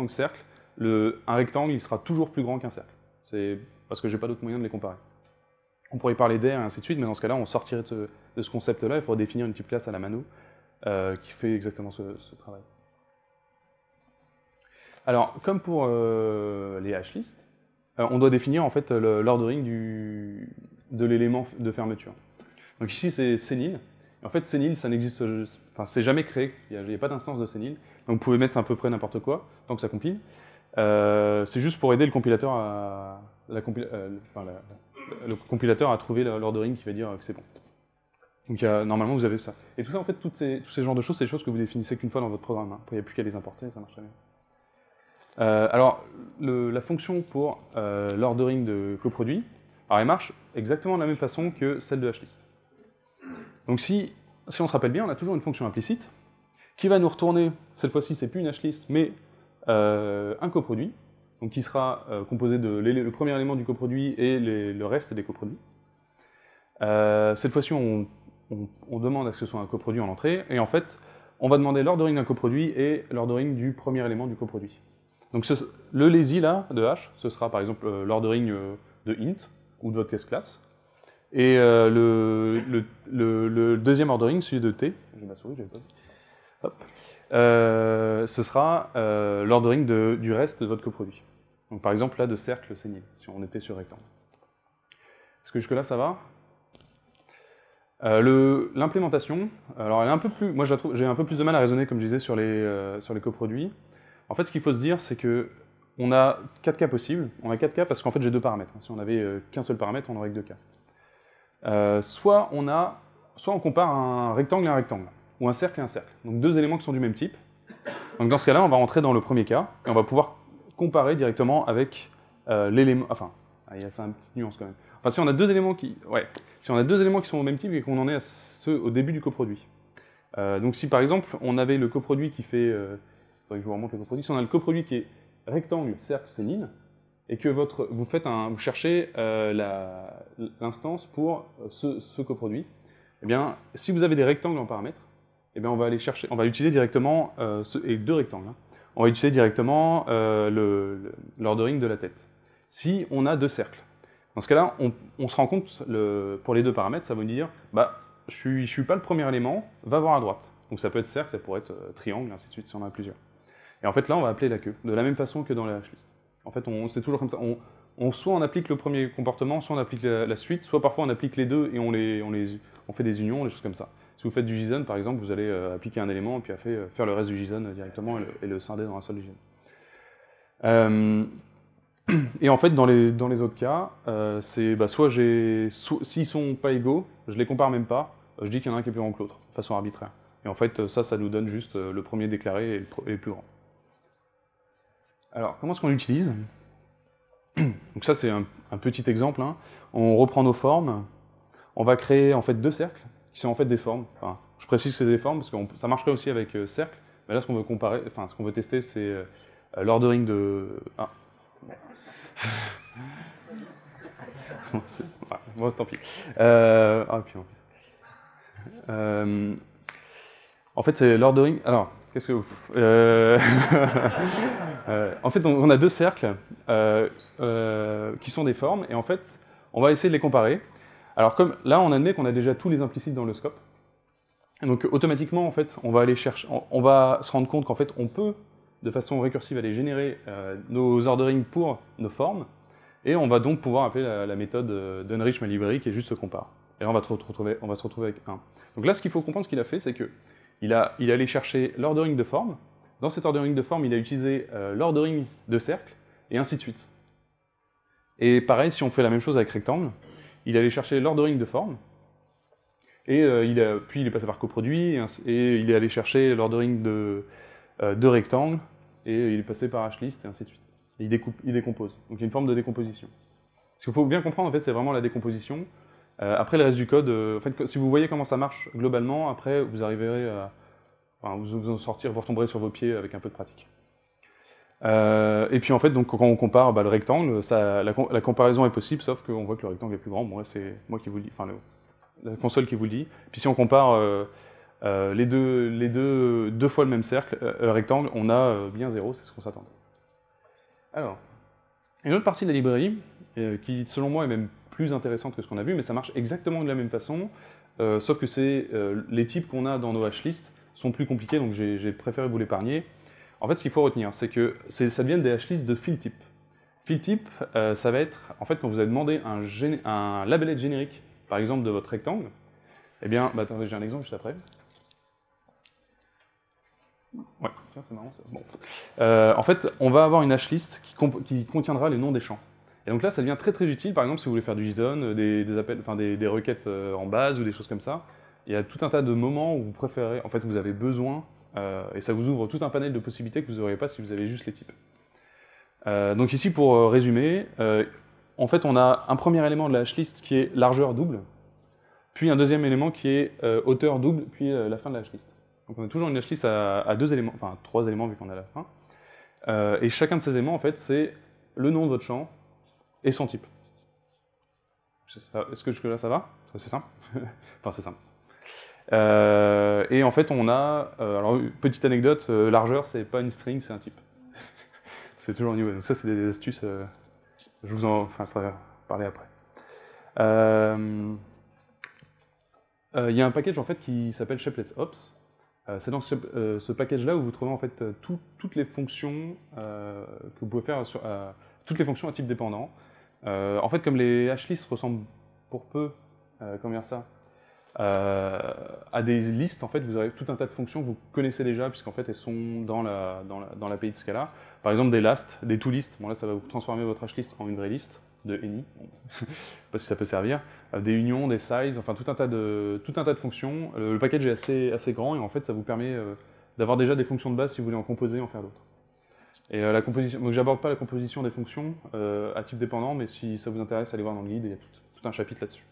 cercle. Un rectangle, il sera toujours plus grand qu'un cercle. C'est parce que j'ai pas d'autre moyen de les comparer. On pourrait parler d'air et ainsi de suite, mais dans ce cas-là, on sortirait de ce concept-là. Il faudrait définir une type classe à la mano qui fait exactement ce travail. Alors, comme pour les hashlists, on doit définir en fait l'ordering de l'élément de fermeture. Donc ici, c'est Senil. En fait, Senil, ça n'existe, enfin, c'est jamais créé. Il n'y a pas d'instance de Senil. Donc vous pouvez mettre à peu près n'importe quoi, tant que ça compile. c'est juste pour aider le compilateur à, le compilateur à trouver l'ordering qui va dire que c'est bon. Donc normalement vous avez ça. Et tout ça, en fait, tous ces genres de choses, c'est des choses que vous définissez qu'une fois dans votre programme. Après, il n'y a plus qu'à les importer, ça marche très bien. Alors, la fonction pour l'ordering de coproduits, alors elle marche exactement de la même façon que celle de hList. Donc si on se rappelle bien, on a toujours une fonction implicite qui va nous retourner, cette fois-ci c'est plus une hList, mais un coproduit, donc qui sera composé de le premier élément du coproduit et le reste des coproduits. Cette fois-ci on demande à ce que ce soit un coproduit en entrée, et en fait on va demander l'ordering d'un coproduit et l'ordering du premier élément du coproduit. Donc le lazy là, de H, ce sera par exemple l'ordering de int, ou de votre case class, et le deuxième ordering, celui de t, j'ai ma souris, j'avais pas vu. Hop. Ce sera l'ordering du reste de votre coproduit. Donc par exemple là de cercle c'est nil, si on était sur rectangle. Est-ce que jusque-là ça va? L'implémentation, alors elle est un peu plus, moi j'ai un peu plus de mal à raisonner comme je disais sur les coproduits. En fait ce qu'il faut se dire c'est que on a 4 cas possibles. On a 4 cas parce qu'en fait j'ai 2 paramètres. Si on avait qu'un seul paramètre, on n'aurait que 2 cas. Soit on compare un rectangle et un rectangle, ou un cercle et un cercle. Donc 2 éléments qui sont du même type. Donc dans ce cas-là, on va rentrer dans le premier cas, et on va pouvoir comparer directement avec l'élément... Enfin, il y a ça une petite nuance quand même. Enfin, si on a 2 éléments qui... Ouais. Si on a 2 éléments qui sont au même type et qu'on en est à ceux au début du coproduit. Donc si par exemple, on avait le coproduit qui fait... faudrait que je vous remonte le coproduit. Si on a le coproduit qui est rectangle, cercle, c'est nil, et que vous cherchez l'instance pour ce coproduit, eh bien, si vous avez des rectangles en paramètres, eh bien, on va utiliser directement, et 2 rectangles, hein, on va utiliser directement l'ordering de la tête. Si on a 2 cercles, dans ce cas-là, on se rend compte, pour les 2 paramètres, ça va nous dire, bah, je suis pas le premier élément, va voir à droite. Donc ça peut être cercle, ça pourrait être triangle, ainsi de suite, si on en a plusieurs. Et en fait, là, on va appeler la queue, de la même façon que dans la hList. En fait, c'est toujours comme ça. Soit on applique le premier comportement, soit on applique la suite, soit parfois on applique les deux et on fait des unions, des choses comme ça. Si vous faites du JSON, par exemple, vous allez appliquer un élément et puis faire le reste du JSON directement et le scinder dans un seul JSON. Et en fait, dans les autres cas, c'est soit s'ils sont pas égaux, je les compare même pas, je dis qu'il y en a un qui est plus grand que l'autre, de façon arbitraire. Et en fait, ça nous donne juste le premier déclaré et le plus grand. Alors, comment est-ce qu'on l'utilise? Donc ça, c'est un petit exemple. Hein. On reprend nos formes. On va créer en fait 2 cercles, qui sont en fait des formes. Enfin, je précise que c'est des formes, parce que ça marcherait aussi avec cercle. Mais là, ce qu'on veut comparer, enfin, ce qu'on veut tester, c'est l'ordering de... Ah. Bon, tant pis. Puis en fait, c'est l'ordering... Alors, qu'est-ce que... en fait, on a 2 cercles qui sont des formes, et en fait, on va essayer de les comparer. Alors, comme là, on admet qu'on a déjà tous les implicites dans le scope. Donc, automatiquement, en fait, on va aller chercher... On va se rendre compte qu'en fait, on peut, de façon récursive, aller générer nos orderings pour nos formes, et on va donc pouvoir appeler la méthode d'Unrich MyLibrary qui est juste se compare. Et là, on va se retrouver avec 1. Donc là, ce qu'il faut comprendre, ce qu'il a fait, c'est que il est allé chercher l'ordering de forme. Dans cet ordering de forme, il a utilisé l'ordering de cercle, et ainsi de suite. Et pareil, si on fait la même chose avec rectangle, il est allé chercher l'ordering de forme, et puis il est passé par coproduit, et il est allé chercher l'ordering de rectangle, et il est passé par hList, et ainsi de suite. Et il décompose. Donc il y a une forme de décomposition. Ce qu'il faut bien comprendre, en fait, c'est vraiment la décomposition. Après, le reste du code, en fait, si vous voyez comment ça marche globalement, après, vous arriverez à vous en sortir, vous retomberez sur vos pieds avec un peu de pratique. Et puis en fait, donc, quand on compare le rectangle, la comparaison est possible, sauf qu'on voit que le rectangle est plus grand. Bon, là, c'est moi qui vous le dis, enfin, la console qui vous le dit. Puis si on compare les deux fois le même cercle, rectangle, on a bien 0, c'est ce qu'on s'attend. Alors, une autre partie de la librairie, qui selon moi est même plus intéressante que ce qu'on a vu, mais ça marche exactement de la même façon, sauf que les types qu'on a dans nos hList sont plus compliqués, donc j'ai préféré vous l'épargner. En fait, ce qu'il faut retenir, c'est que ça devient des hList de field type. Field type, ça va être, en fait, quand vous avez demandé un labelet générique, par exemple, de votre rectangle, eh bien, attendez, j'ai un exemple juste après. Ouais, tiens, c'est marrant ça. Bon. En fait, on va avoir une hashlist qui contiendra les noms des champs. Et donc là, ça devient très très utile, par exemple, si vous voulez faire du JSON, des appels, enfin des requêtes en base ou des choses comme ça. Il y a tout un tas de moments où vous préférez, en fait, vous avez besoin, et ça vous ouvre tout un panel de possibilités que vous n'auriez pas si vous avez juste les types. Donc ici, pour résumer, en fait, on a un premier élément de la hashlist qui est largeur double, puis un deuxième élément qui est hauteur double, puis la fin de la hashlist. Donc on a toujours une hashlist à deux éléments, enfin 3 éléments vu qu'on est à la fin. Et chacun de ces éléments, en fait, c'est le nom de votre champ et son type. Est-ce que jusque-là ça va? C'est simple. Enfin, c'est simple. Et en fait, on a, alors petite anecdote, largeur, c'est pas une string, c'est un type. C'est toujours au niveau. Donc ça, c'est des astuces. Je vous en parler après. Il y a un package en fait qui s'appelle Shapeless-Ops. C'est dans ce package-là où vous trouvez en fait toutes les fonctions que vous pouvez faire sur toutes les fonctions à type dépendant. En fait, comme les hashlists ressemblent pour peu, comment dire ça, à des listes, en fait, vous aurez tout un tas de fonctions que vous connaissez déjà, puisqu'en fait, elles sont dans l'API de Scala. Par exemple, des last, des toList. Bon, là, ça va vous transformer votre hashlist en une vraie liste de any. Bon, je sais pas si ça peut servir. Des unions, des size, enfin, tout un tas de fonctions. Le package est assez grand, et en fait, ça vous permet d'avoir déjà des fonctions de base si vous voulez en composer, en faire d'autres. Et la composition, donc j'aborde pas la composition des fonctions à type dépendant, mais si ça vous intéresse, allez voir dans le guide, il y a tout un chapitre là-dessus.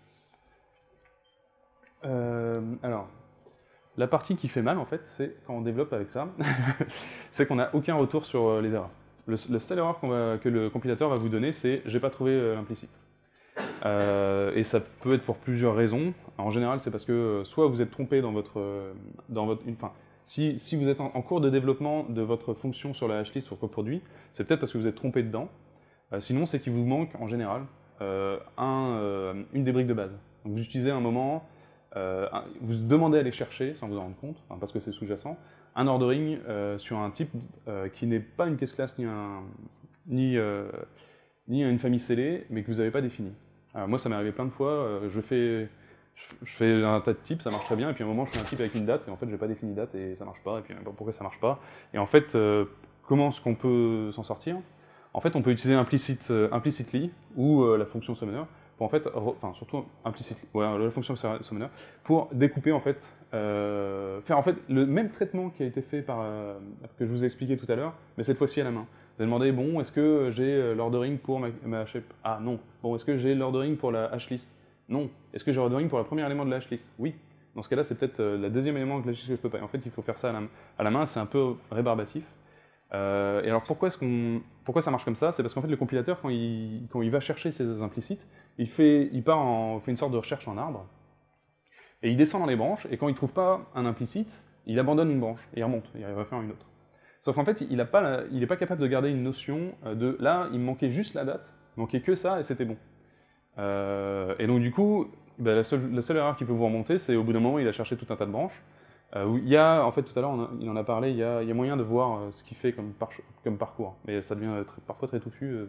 Alors, la partie qui fait mal, en fait, c'est quand on développe avec ça, c'est qu'on n'a aucun retour sur les erreurs. La seule erreur que le compilateur va vous donner, c'est « j'ai pas trouvé l'implicite ». Et ça peut être pour plusieurs raisons. En général, c'est parce que soit vous êtes trompé dans votre... si vous êtes en cours de développement de votre fonction sur la hashlist ou sur coproduit, c'est peut-être parce que vous êtes trompé dedans. Sinon, c'est qu'il vous manque, en général, une des briques de base. Donc, vous utilisez un moment... vous demandez à aller chercher, sans vous en rendre compte, parce que c'est sous-jacent, un ordering sur un type qui n'est pas une case class ni une famille scellée, mais que vous n'avez pas défini. Alors moi, ça m'est arrivé plein de fois, je fais un tas de types, ça marche très bien, et puis à un moment, je fais un type avec une date, et en fait, j'ai pas défini date, et ça marche pas, et puis pourquoi ça marche pas. Et en fait, comment est-ce qu'on peut s'en sortir? En fait, on peut utiliser implicitly, ou la fonction summoner, pour en fait, surtout la fonction summoner, pour découper en fait, faire en fait le même traitement qui a été fait que je vous ai expliqué tout à l'heure, mais cette fois-ci à la main. Vous allez demander, bon, est-ce que j'ai l'ordering pour ma shape? Ah non. Bon, est-ce que j'ai l'ordering pour la hashlist? Non. Est-ce que j'ai l'ordering pour le premier élément de la hashlist? Oui. Dans ce cas-là, c'est peut-être le deuxième élément de la hashlist que je peux pas. En fait, il faut faire ça à la main, c'est un peu rébarbatif. Et alors pourquoi ça marche comme ça? C'est parce qu'en fait le compilateur, quand il va chercher ces implicites, il fait une sorte de recherche en arbre, et il descend dans les branches, et quand il ne trouve pas un implicite, il abandonne une branche, et il remonte, et il va faire une autre. Sauf qu'en fait, il n'est pas capable de garder une notion de là, il me manquait juste la date, il manquait que ça, et c'était bon. Et donc du coup, la seule erreur qui peut vous remonter, c'est au bout d'un moment, il a cherché tout un tas de branches. Il y a, en fait, tout à l'heure, il en a parlé, il y a moyen de voir ce qu'il fait comme parcours, mais ça devient parfois très touffu,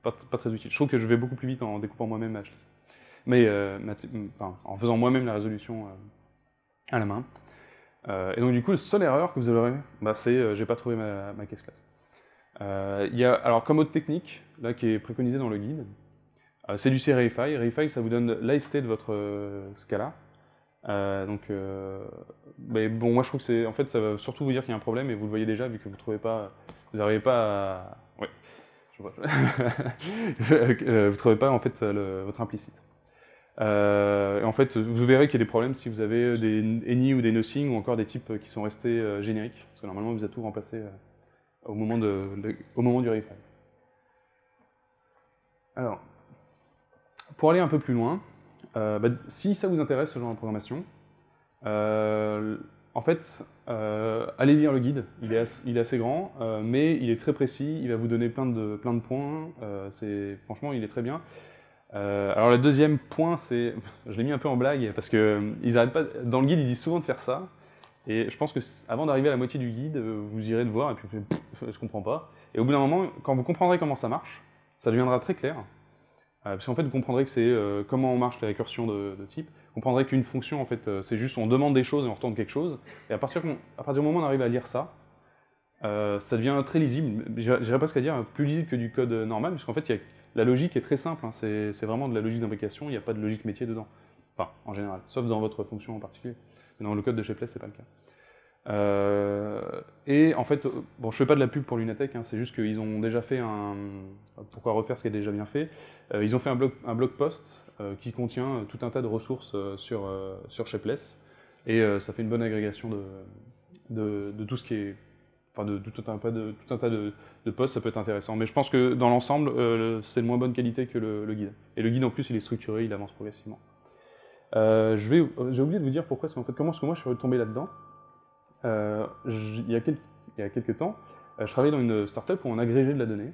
pas très utile. Je trouve que je vais beaucoup plus vite en découpant moi-même ma hashlist. Mais en faisant moi-même la résolution à la main. Et donc du coup, la seule erreur que vous aurez, c'est j'ai pas trouvé ma case class. Il y a, alors comme autre technique, là, qui est préconisée dans le guide, c'est du Reify. Reify, ça vous donne l'AST de votre Scala. Mais bon, moi je trouve que en fait, ça va surtout vous dire qu'il y a un problème, et vous le voyez déjà, vu que vous n'arrivez pas à... Ouais, je vois. Vous trouvez pas en fait votre implicite. Et en fait, vous verrez qu'il y a des problèmes si vous avez des any ou des nothing, ou encore des types qui sont restés génériques, parce que normalement vous avez tout remplacé au moment du Reify. Alors, pour aller un peu plus loin, si ça vous intéresse, ce genre de programmation, en fait, allez lire le guide, il est assez grand, mais il est très précis, il va vous donner plein de points, franchement, il est très bien. Alors le deuxième point, je l'ai mis un peu en blague, parce que ils arrêtent pas, dans le guide, ils disent souvent de faire ça, et je pense que avant d'arriver à la moitié du guide, vous irez le voir, et puis je comprends pas. Et au bout d'un moment, quand vous comprendrez comment ça marche, ça deviendra très clair. Parce qu'en fait, vous comprendrez que c'est comment marche les récursions de type. Vous comprendrez qu'une fonction, en fait, c'est juste on demande des choses et on retourne quelque chose. Et à partir du moment où on arrive à lire ça, Ça devient très lisible, j'irais presque à dire plus lisible que du code normal, parce qu'en fait, la logique est très simple, hein, c'est vraiment de la logique d'imbrication, il n'y a pas de logique métier dedans. Enfin, en général, sauf dans votre fonction en particulier. Mais dans le code de Shapeless, c'est pas le cas. Et en fait, bon, je fais pas de la pub pour Lunatech, hein, c'est juste qu'ils ont déjà fait pourquoi refaire ce qui est déjà bien fait. Ils ont fait un blog post qui contient tout un tas de ressources sur Shapeless, et ça fait une bonne agrégation de tout ce qui est, enfin de tout un tas de posts, ça peut être intéressant. Mais je pense que dans l'ensemble, c'est de moins bonne qualité que le guide. Et le guide en plus, il est structuré, il avance progressivement. J'ai oublié de vous dire pourquoi, en fait, comment est-ce que moi je suis retombé là-dedans. Il y a quelques temps, je travaillais dans une startup où on agrégeait de la donnée.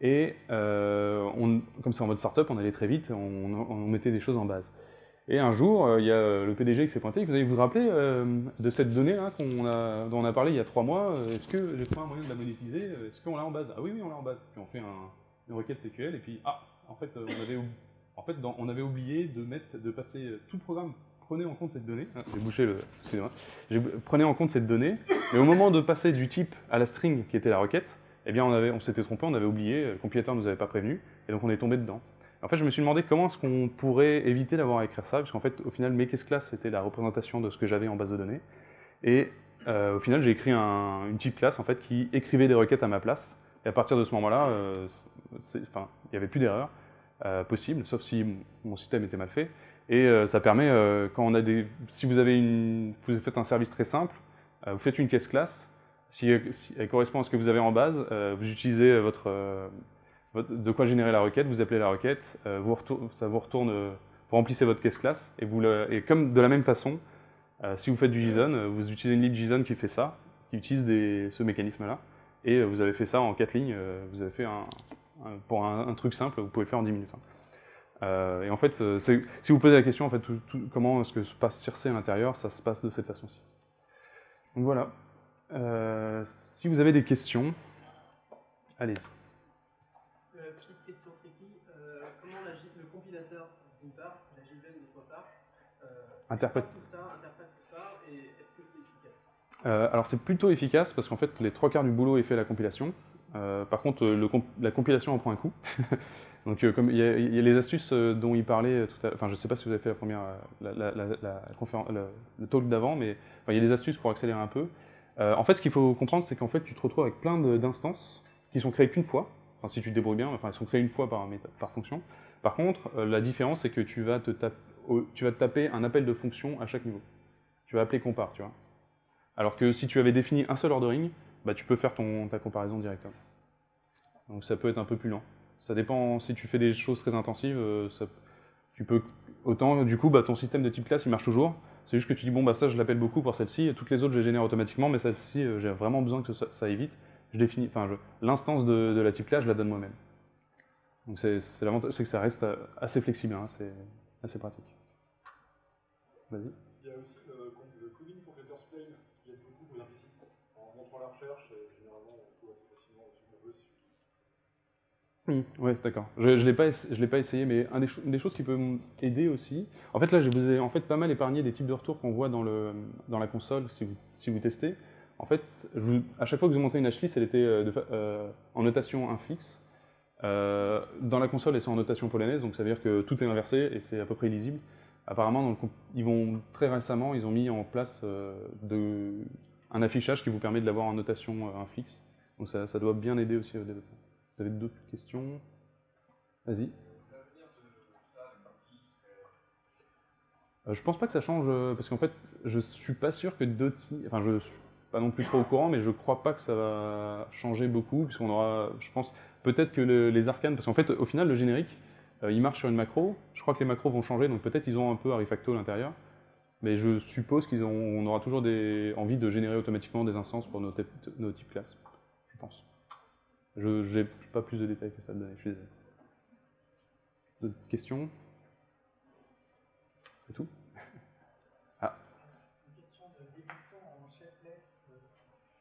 Et comme c'est en mode startup, on allait très vite, on mettait des choses en base. Et un jour, il y a le PDG qui s'est pointé, vous allez vous rappeler de cette donnée-là dont on a parlé il y a 3 mois, est-ce que j'ai trouvé un moyen de la monétiser, est-ce qu'on l'a en base? Ah oui, on l'a en base. Puis on fait une requête SQL, et puis en fait, on avait oublié de passer tout le programme. Prenez en compte cette donnée, j'ai bouché excusez-moi, prenez en compte cette donnée, mais au moment de passer du type à la string qui était la requête, eh bien on s'était trompé, on avait oublié, le compilateur ne nous avait pas prévenu, et donc on est tombé dedans. En fait, je me suis demandé comment est-ce qu'on pourrait éviter d'avoir à écrire ça, parce qu'en fait, au final, mes classes c'était la représentation de ce que j'avais en base de données, et au final, j'ai écrit une type classe en fait, qui écrivait des requêtes à ma place, et à partir de ce moment-là, il n'y avait plus d'erreur possible, sauf si mon système était mal fait. Et ça permet, si vous faites un service très simple, vous faites une caisse classe, si elle correspond à ce que vous avez en base, vous utilisez de quoi générer la requête, vous appelez la requête, ça vous retourne, vous remplissez votre caisse classe, et comme de la même façon, si vous faites du JSON, vous utilisez une lib JSON qui fait ça, qui utilise ce mécanisme-là, et vous avez fait ça en 4 lignes, vous avez fait pour un truc simple, vous pouvez le faire en 10 minutes. Et en fait, si vous posez la question, en fait, comment est-ce que se passe Circe à l'intérieur, ça se passe de cette façon-ci. Donc voilà. Si vous avez des questions, allez-y. Petite question tricky. Comment le compilateur, d'une part, la JVM d'autre part, interprète tout ça, et est-ce que c'est efficace? Alors c'est plutôt efficace parce qu'en fait, les 3 quarts du boulot est fait à la compilation. Par contre, la compilation en prend un coup. Donc, comme il y a les astuces dont il parlait tout à l'heure, enfin, je ne sais pas si vous avez fait la première, le talk d'avant, mais il y a des astuces pour accélérer un peu. En fait, ce qu'il faut comprendre, c'est qu'en fait, tu te retrouves avec plein d'instances qui sont créées qu'une fois. Enfin, si tu te débrouilles bien, elles sont créées une fois par fonction. Par contre, la différence, c'est que tu vas te taper un appel de fonction à chaque niveau. Tu vas appeler compare, tu vois. Alors que si tu avais défini un seul ordering, bah, tu peux faire ta comparaison directement. Donc ça peut être un peu plus lent. Ça dépend, si tu fais des choses très intensives, tu peux autant, du coup, bah, ton système de type classe, il marche toujours. C'est juste que tu dis, bon, bah ça, je l'appelle beaucoup pour celle-ci, et toutes les autres, je les génère automatiquement, mais celle-ci, j'ai vraiment besoin que ça aille vite. L'instance de la type classe, je la donne moi-même. Donc l'avantage, c'est que ça reste assez flexible, hein, c'est assez pratique. Vas-y. Il y a aussi le coding pour Getter's Plane qui aide beaucoup aux implicites. En montrant la recherche, généralement, on trouve assez facilement ce qu'on veut. Oui, d'accord. Je ne l'ai pas essayé, mais une des choses qui peut m'aider aussi... En fait, là, je vous ai pas mal épargné des types de retours qu'on voit dans la console si vous testez. En fait, à chaque fois que je vous montrais une hashlist, elle était en notation infixe. Dans la console, elles sont en notation polonaise, donc ça veut dire que tout est inversé et c'est à peu près illisible. Apparemment, très récemment, ils ont mis en place un affichage qui vous permet de l'avoir en notation infixe. Donc ça doit bien aider aussi au développement. Vous avez d'autres questions? Vas-y. Je pense pas que ça change, parce qu'en fait, je suis pas sûr que Dotty, enfin je suis pas non plus trop au courant, mais je crois pas que ça va changer beaucoup, puisqu'on aura, je pense, peut-être que les arcanes, parce qu'en fait, au final, le générique, il marche sur une macro, je crois que les macros vont changer, donc peut-être qu'ils ont un peu un refacto à l'intérieur, mais je suppose qu'on aura toujours envie de générer automatiquement des instances pour nos types classes, je pense. Je n'ai pas plus de détails que ça à donner, je suis désolé. D'autres questions? C'est tout? Ah. Une question de débutant en Shapeless.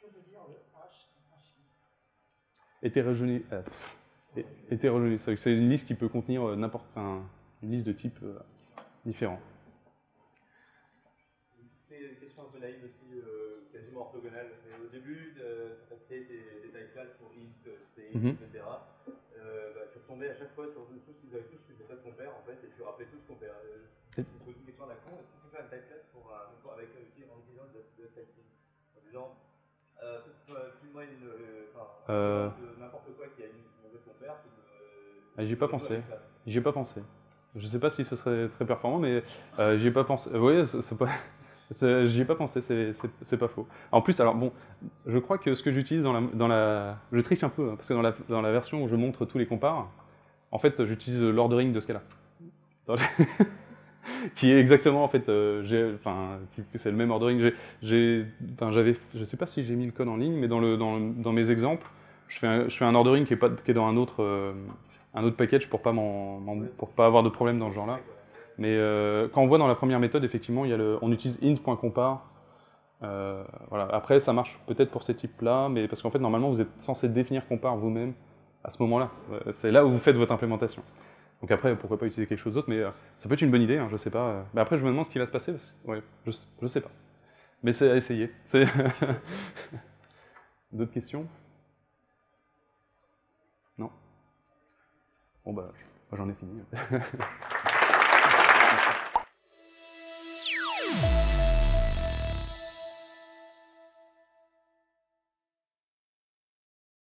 Que veut dire le hashlist? Hétérogénée, c'est une liste qui peut contenir une liste de types différents. Une question un peu naïve aussi, quasiment orthogonale. Mais au début, tu as créer des tailles classes pour int, string, Mhm. etc. Tu retombais à chaque fois sur tous, vous avez tous une méthode compare en fait, et tu rappelais tout ce compare. Je vous pose une question à la con, est-ce que tu peux faire une taille classe avec en utilisant de type en disant file-moi n'importe quoi qui a une méthode compare. J'y ai pas pensé. J'y ai pas pensé. Je sais pas si ce serait très performant, mais j'y ai pas pensé. Oui, c'est pas. J'y ai pas pensé, c'est pas faux. En plus, alors bon, je crois que ce que j'utilise dans la. Je triche un peu, hein, parce que dans la version où je montre tous les compares, en fait, j'utilise l'ordering de Scala. Qui est exactement, en fait, c'est le même ordering. Je sais pas si j'ai mis le code en ligne, mais dans mes exemples, je fais un ordering qui est dans un autre package pour pas avoir de problème dans ce genre-là. Mais quand on voit dans la première méthode, effectivement, on utilise int.compare. Voilà. Après, ça marche peut-être pour ces types-là, mais parce qu'en fait, normalement, vous êtes censé définir compare vous-même à ce moment-là. C'est là où vous faites votre implémentation. Donc après, pourquoi pas utiliser quelque chose d'autre, mais ça peut être une bonne idée, hein, je sais pas. Mais après, je me demande ce qui va se passer, ouais, je sais pas. Mais c'est à essayer. D'autres questions? Non? Bon bah, j'en ai fini.